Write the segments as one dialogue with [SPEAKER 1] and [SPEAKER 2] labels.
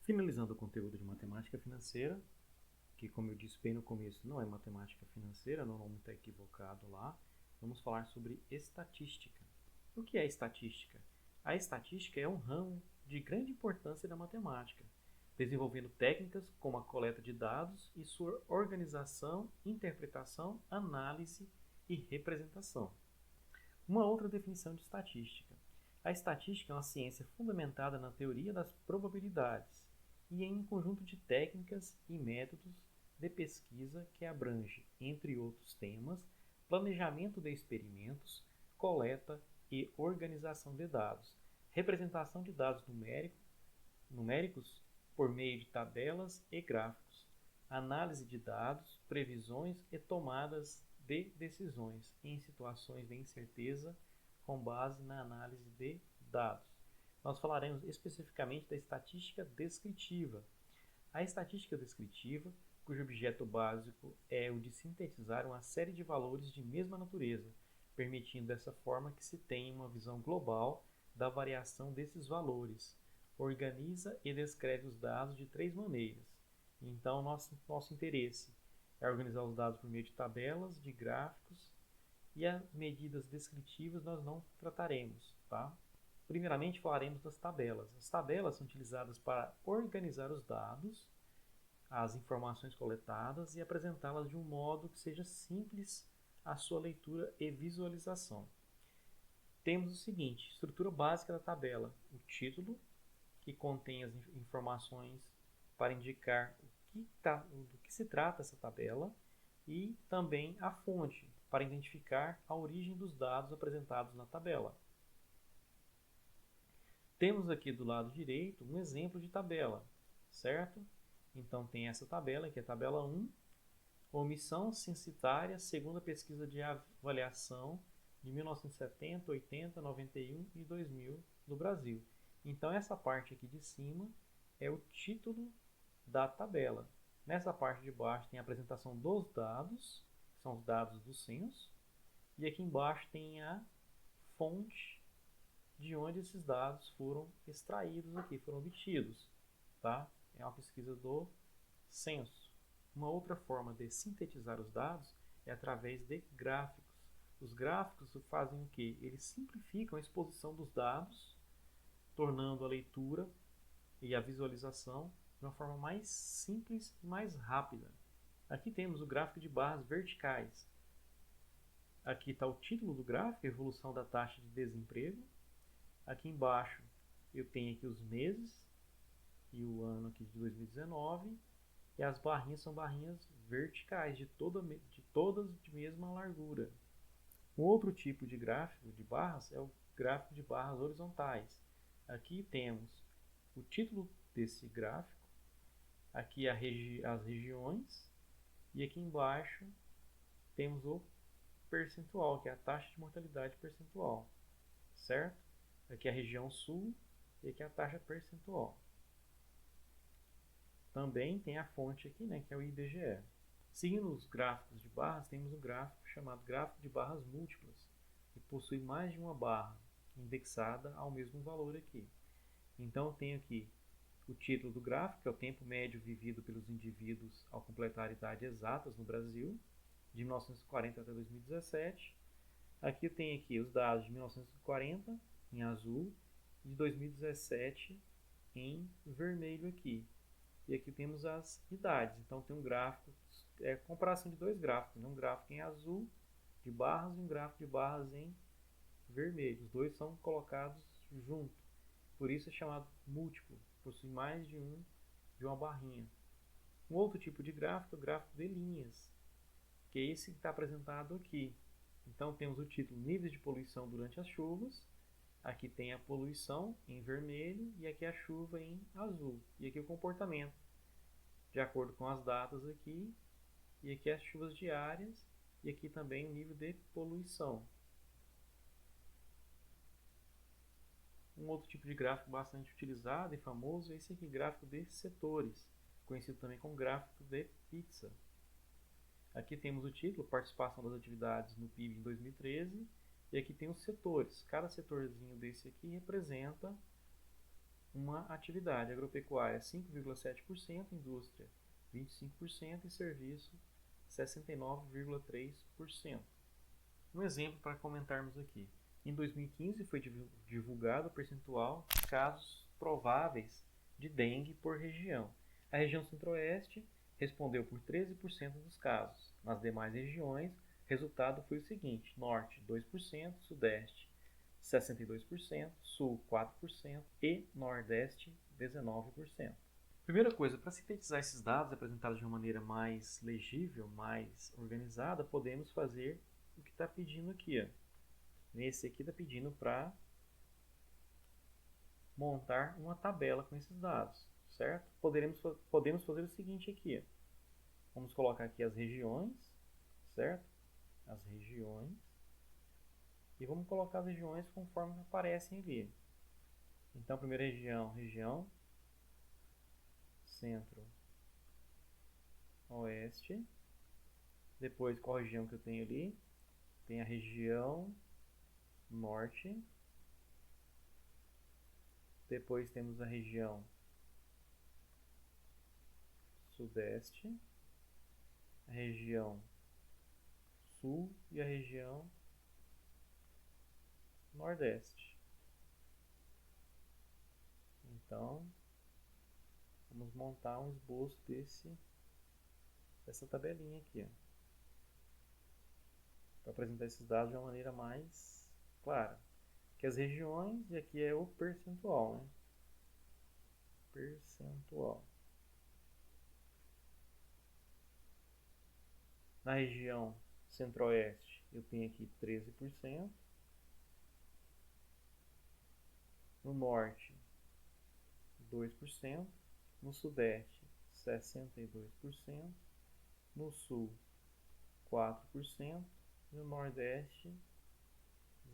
[SPEAKER 1] Finalizando o conteúdo de matemática financeira, que como eu disse bem no começo, não é matemática financeira, não vamos estar equivocado lá, vamos falar sobre estatística. O que é estatística? A estatística é um ramo de grande importância da matemática, desenvolvendo técnicas como a coleta de dados e sua organização, interpretação, análise e representação. Uma outra definição de estatística. A estatística é uma ciência fundamentada na teoria das probabilidades e em um conjunto de técnicas e métodos de pesquisa que abrange, entre outros temas, planejamento de experimentos, coleta e organização de dados, representação de dados numéricos por meio de tabelas e gráficos, análise de dados, previsões e tomadas de decisões em situações de incerteza com base na análise de dados. Nós falaremos especificamente da estatística descritiva. A estatística descritiva, cujo objeto básico é o de sintetizar uma série de valores de mesma natureza, permitindo dessa forma que se tenha uma visão global da variação desses valores. Organiza e descreve os dados de três maneiras. Então, nosso interesse é organizar os dados por meio de tabelas, de gráficos, e as medidas descritivas nós não trataremos, tá? Primeiramente falaremos das tabelas. As tabelas são utilizadas para organizar os dados, as informações coletadas e apresentá-las de um modo que seja simples a sua leitura e visualização. Temos o seguinte: estrutura básica da tabela, o título, que contém as informações para indicar do que se trata essa tabela, e também a fonte, para identificar a origem dos dados apresentados na tabela. Temos aqui do lado direito um exemplo de tabela, certo? Então tem essa tabela, que é a tabela 1, omissão censitária segundo a pesquisa de avaliação de 1970, 80, 91 e 2000 do Brasil. Então essa parte aqui de cima é o título da tabela. Nessa parte de baixo tem a apresentação dos dados, que são os dados do censo, e aqui embaixo tem a fonte de onde esses dados foram extraídos aqui, foram obtidos, tá? É uma pesquisa do censo. Uma outra forma de sintetizar os dados é através de gráficos. Os gráficos fazem o quê? Eles simplificam a exposição dos dados, tornando a leitura e a visualização de uma forma mais simples e mais rápida. Aqui temos o gráfico de barras verticais. Aqui está o título do gráfico, evolução da taxa de desemprego. Aqui embaixo eu tenho aqui os meses e o ano aqui de 2019. E as barrinhas são barrinhas verticais, de todas de mesma largura. Um outro tipo de gráfico de barras é o gráfico de barras horizontais. Aqui temos o título desse gráfico, aqui as regiões, e aqui embaixo temos o percentual, que é a taxa de mortalidade percentual, certo? Aqui é a região sul e aqui é a taxa percentual. Também tem a fonte aqui, né, que é o IBGE. Seguindo os gráficos de barras, temos um gráfico chamado gráfico de barras múltiplas, que possui mais de uma barra indexada ao mesmo valor aqui. Então eu tenho aqui o título do gráfico, que é o tempo médio vivido pelos indivíduos ao completar idades exatas no Brasil, de 1940 até 2017. Aqui eu tenho aqui os dados de 1940 em azul e de 2017 em vermelho aqui. E aqui temos as idades. Então tem um gráfico, comparação de dois gráficos, né? Um gráfico em azul de barras e um gráfico de barras em vermelho. Os dois são colocados junto. Por isso é chamado múltiplo, possui mais de uma barrinha. Um outro tipo de gráfico é o gráfico de linhas, que é esse que está apresentado aqui. Então temos o título níveis de poluição durante as chuvas. Aqui tem a poluição em vermelho e aqui a chuva em azul. E aqui o comportamento, de acordo com as datas aqui. E aqui as chuvas diárias e aqui também o nível de poluição. Um outro tipo de gráfico bastante utilizado e famoso é esse aqui, gráfico de setores, conhecido também como gráfico de pizza. Aqui temos o título, participação das atividades no PIB em 2013, e aqui tem os setores. Cada setorzinho desse aqui representa uma atividade agropecuária 5,7%, indústria 25% e serviço 69,3%. Um exemplo para comentarmos aqui. Em 2015 foi divulgado o percentual de casos prováveis de dengue por região. A região centro-oeste respondeu por 13% dos casos. Nas demais regiões, o resultado foi o seguinte: norte 2%, sudeste 62%, sul 4% e nordeste 19%. Primeira coisa, para sintetizar esses dados apresentados de uma maneira mais legível, mais organizada, podemos fazer o que está pedindo aqui. Nesse aqui está pedindo para montar uma tabela com esses dados, certo? Podemos fazer o seguinte aqui. Vamos colocar aqui as regiões, certo? As regiões. E vamos colocar as regiões conforme aparecem ali. Então, primeira região, região centro-oeste. Depois, qual região que eu tenho ali? Tem a região norte. Depois temos a região sudeste, a região sul e a região nordeste. Então, vamos montar um esboço dessa tabelinha aqui, para apresentar esses dados de uma maneira mais clara. Aqui as regiões e aqui é o percentual, né? Percentual. Na região centro-oeste eu tenho aqui 13%. No norte 2%. No sudeste 62%. No sul 4%. E no nordeste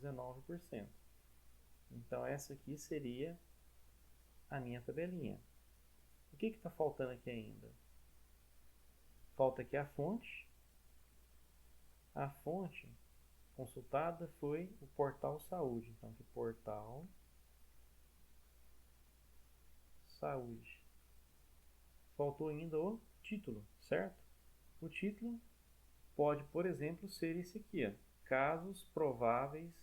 [SPEAKER 1] 19%. Então essa aqui seria a minha tabelinha. O que está faltando aqui ainda? Falta aqui a fonte. A fonte consultada foi o portal Saúde. Então aqui portal Saúde. Faltou ainda o título, certo? O título pode, por exemplo, ser esse aqui, ó, casos prováveis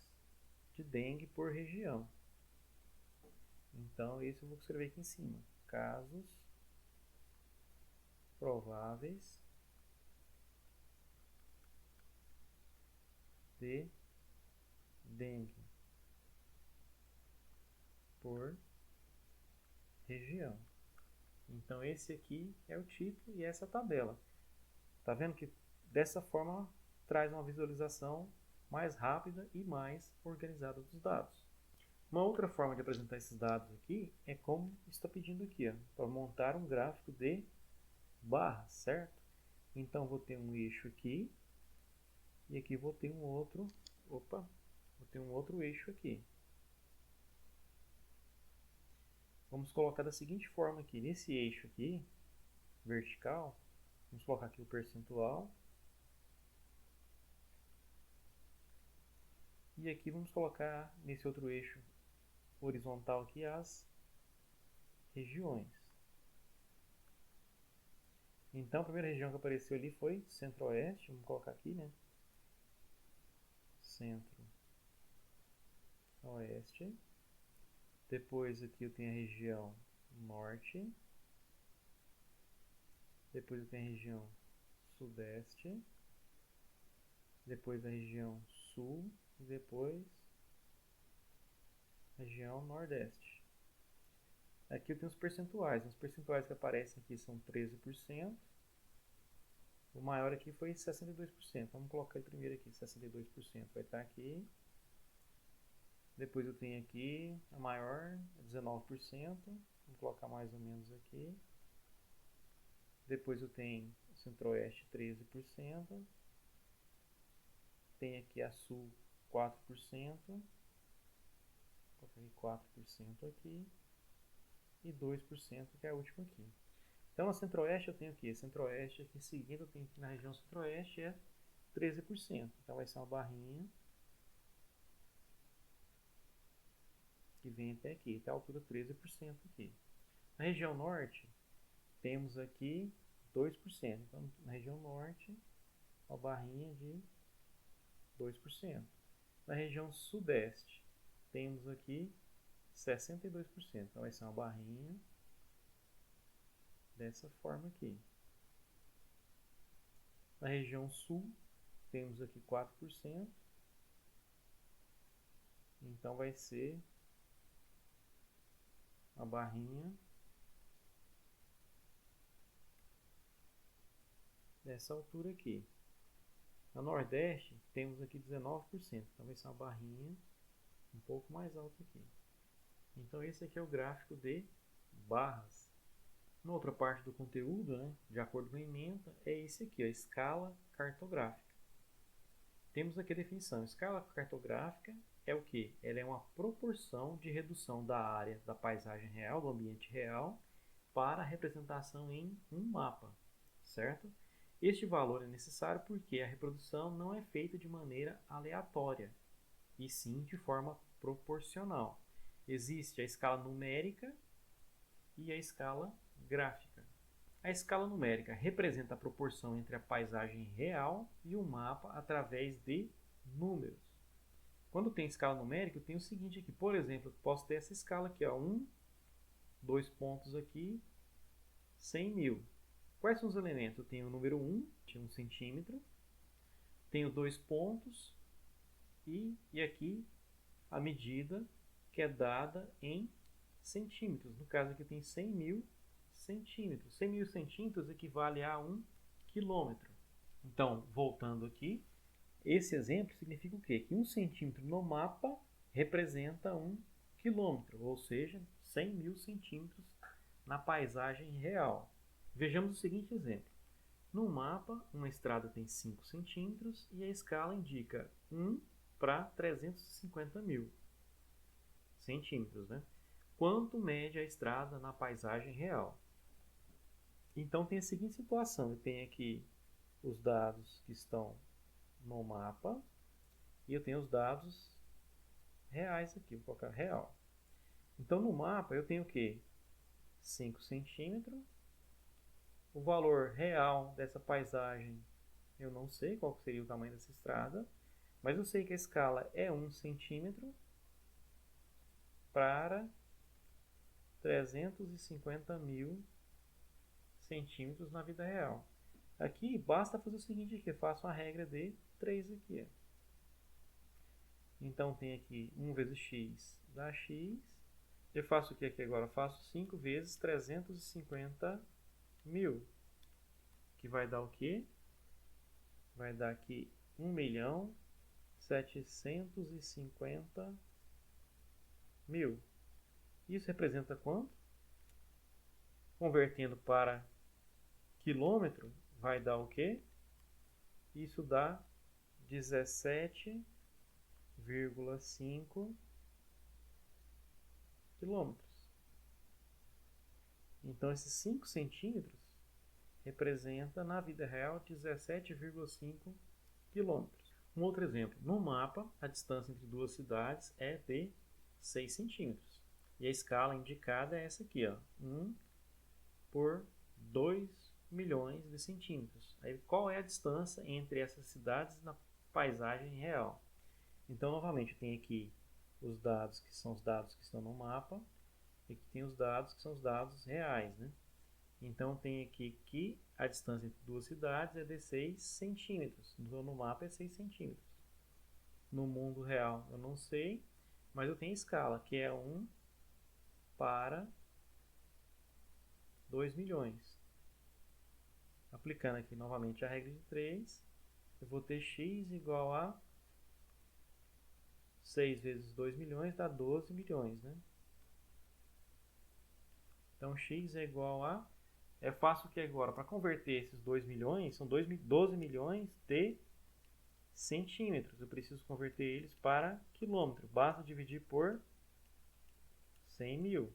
[SPEAKER 1] de dengue por região. Então, esse eu vou escrever aqui em cima. Casos prováveis de dengue por região. Então, esse aqui é o título e essa tabela. Tá vendo que dessa forma traz uma visualização mais rápida e mais organizada dos dados. Uma outra forma de apresentar esses dados aqui é como está pedindo aqui, para montar um gráfico de barras, certo? Então vou ter um eixo aqui e aqui vou ter um outro, vou ter um outro eixo aqui. Vamos colocar da seguinte forma aqui, nesse eixo aqui, vertical, vamos colocar aqui o percentual. E aqui vamos colocar nesse outro eixo horizontal aqui as regiões. Então a primeira região que apareceu ali foi centro-oeste, vamos colocar aqui, né? Centro-oeste. Depois aqui eu tenho a região norte. Depois eu tenho a região sudeste. Depois a região sul. E depois a região nordeste. Aqui eu tenho os percentuais. Os percentuais que aparecem aqui são 13%. O maior aqui foi 62%. Vamos colocar ele primeiro aqui, 62%. Vai estar aqui. Depois eu tenho aqui a maior, 19%. Vamos colocar mais ou menos aqui. Depois eu tenho o centro-oeste, 13%. Tem aqui a sul, 4%. Vou colocar 4% aqui. E 2% que é a última aqui. Então, na centro-oeste eu tenho aqui, centro-oeste, aqui em seguida eu tenho aqui na região centro-oeste é 13%. Então vai ser uma barrinha. que vem até a altura 13% aqui. Na região norte, temos aqui 2%. Então, na região norte, uma barrinha de 2%. Na região sudeste, temos aqui 62%. Então, vai ser uma barrinha dessa forma aqui. Na região sul, temos aqui 4%. Então, vai ser uma barrinha dessa altura aqui. No nordeste, temos aqui 19%. Então, vai ser uma barrinha um pouco mais alta aqui. Então, esse aqui é o gráfico de barras. Na outra parte do conteúdo, né, de acordo com a ementa, é esse aqui, a escala cartográfica. Temos aqui a definição. Escala cartográfica é o que? Ela é uma proporção de redução da área da paisagem real, do ambiente real, para a representação em um mapa, certo? Este valor é necessário porque a reprodução não é feita de maneira aleatória, e sim de forma proporcional. Existe a escala numérica e a escala gráfica. A escala numérica representa a proporção entre a paisagem real e o mapa através de números. Quando tem escala numérica, eu tenho o seguinte aqui. Por exemplo, eu posso ter essa escala aqui, ó, 1, 2 pontos aqui, 100 mil. Quais são os elementos? Eu tenho o número 1, de 1 centímetro, tenho 2 pontos e aqui a medida que é dada em centímetros. No caso aqui tem 100 mil centímetros. 100 mil centímetros equivale a 1 quilômetro. Então, voltando aqui, esse exemplo significa o quê? Que 1 centímetro no mapa representa 1 quilômetro, ou seja, 100 mil centímetros na paisagem real. Vejamos o seguinte exemplo. No mapa, uma estrada tem 5 centímetros e a escala indica 1 para 350 mil centímetros, né? Quanto mede a estrada na paisagem real? Então, tem a seguinte situação. Eu tenho aqui os dados que estão no mapa e eu tenho os dados reais aqui. Vou colocar real. Então, no mapa, eu tenho o quê? 5 centímetros. O valor real dessa paisagem, eu não sei qual seria o tamanho dessa estrada, mas eu sei que a escala é 1 centímetro para 350 mil centímetros na vida real. Aqui basta fazer o seguinte aqui, eu faço uma regra de 3 aqui. Então tem aqui 1 vezes x dá x. Eu faço o que aqui agora? Eu faço 5 vezes 350 mil, que vai dar o quê? Vai dar aqui 1.750.000. Isso representa quanto? Convertendo para quilômetro, vai dar o quê? Isso dá 17,5 quilômetros. Então, esses 5 centímetros representa, na vida real, 17,5 quilômetros. Um outro exemplo. No mapa, a distância entre duas cidades é de 6 centímetros. E a escala indicada é essa aqui, ó, 1 por 2 milhões de centímetros. Aí, qual é a distância entre essas cidades na paisagem real? Então, novamente, eu tenho aqui os dados que são os dados que estão no mapa e aqui tem os dados que são os dados reais, né? Então, tem aqui que a distância entre duas cidades é de 6 centímetros. Então, no mapa é 6 centímetros. No mundo real, eu não sei, mas eu tenho escala, que é 1 para 2 milhões. Aplicando aqui novamente a regra de 3, eu vou ter x igual a 6 vezes 2 milhões dá 12 milhões, né? Então, x é igual a... Eu faço o que agora? Para converter esses 2 milhões, são 12 milhões de centímetros. Eu preciso converter eles para quilômetro. Basta dividir por 100 mil.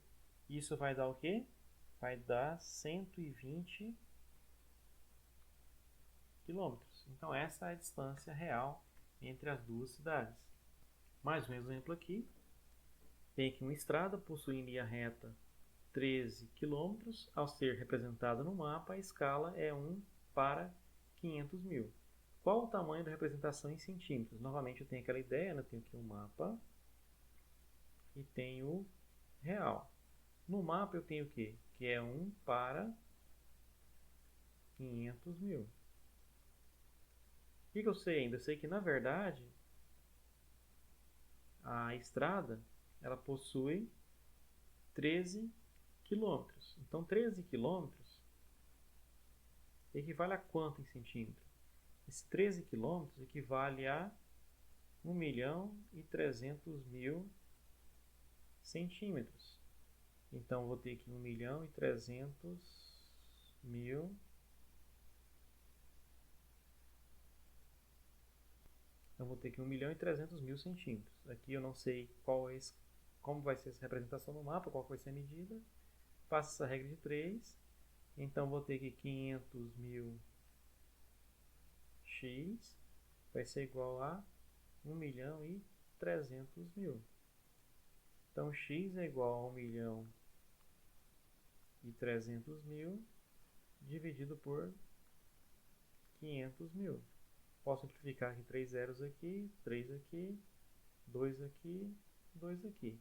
[SPEAKER 1] Isso vai dar o quê? Vai dar 120 quilômetros. Então, essa é a distância real entre as duas cidades. Mais um exemplo aqui. Tem aqui uma estrada possuindo linha reta 13 km. Ao ser representada no mapa, a escala é 1 para 500 mil. Qual o tamanho da representação em centímetros? Novamente eu tenho aquela ideia, né? Eu tenho aqui um mapa e tenho o real. No mapa eu tenho o quê? Que é 1 para 500 mil. O que eu sei ainda? Eu sei que, na verdade, a estrada ela possui 13 quilômetros. Então, 13 quilômetros equivale a quanto em centímetro? Esse 13 quilômetros equivale a 1.300.000 centímetros. Então, vou ter aqui 1.300.000. Então, vou ter aqui 1.300.000 centímetros. Aqui eu não sei como vai ser essa representação no mapa, qual vai ser a medida. Faço essa regra de 3. Então, vou ter aqui 500.000 x vai ser igual a 1.300.000. Então, x é igual a 1.300.000 dividido por 500 mil. Posso simplificar aqui 3 zeros aqui, 3 aqui, 2 aqui, 2 aqui.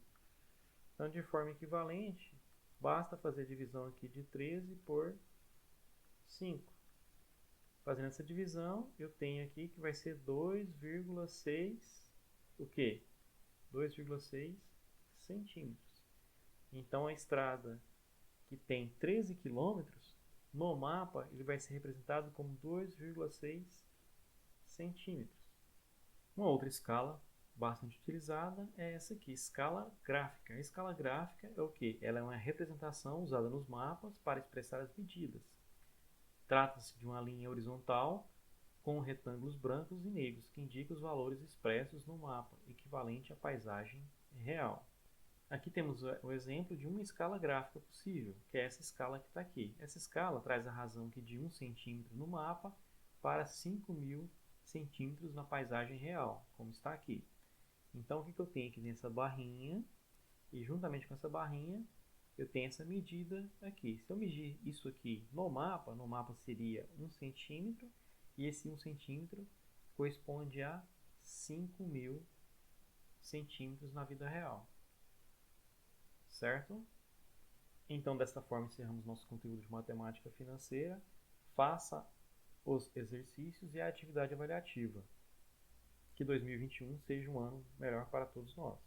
[SPEAKER 1] Então, de forma equivalente, basta fazer a divisão aqui de 13 por 5. Fazendo essa divisão, eu tenho aqui que vai ser 2,6, o quê? 2,6 centímetros. Então, a estrada que tem 13 quilômetros, no mapa ele vai ser representado como 2,6 centímetros. Uma outra escala bastante utilizada é essa aqui, escala gráfica. A escala gráfica é o quê? Ela é uma representação usada nos mapas para expressar as medidas. Trata-se de uma linha horizontal com retângulos brancos e negros que indicam os valores expressos no mapa, equivalente à paisagem real. Aqui temos o exemplo de uma escala gráfica possível, que é essa escala que está aqui. Essa escala traz a razão que de 1 centímetro no mapa para 5.000 centímetros na paisagem real, como está aqui. Então, o que eu tenho aqui nessa barrinha? E juntamente com essa barrinha, eu tenho essa medida aqui. Se eu medir isso aqui no mapa seria 1 centímetro, e esse 1 centímetro corresponde a 5.000 centímetros na vida real. Certo? Então, dessa forma, encerramos nosso conteúdo de matemática financeira. Faça os exercícios e a atividade avaliativa. Que 2021 seja um ano melhor para todos nós.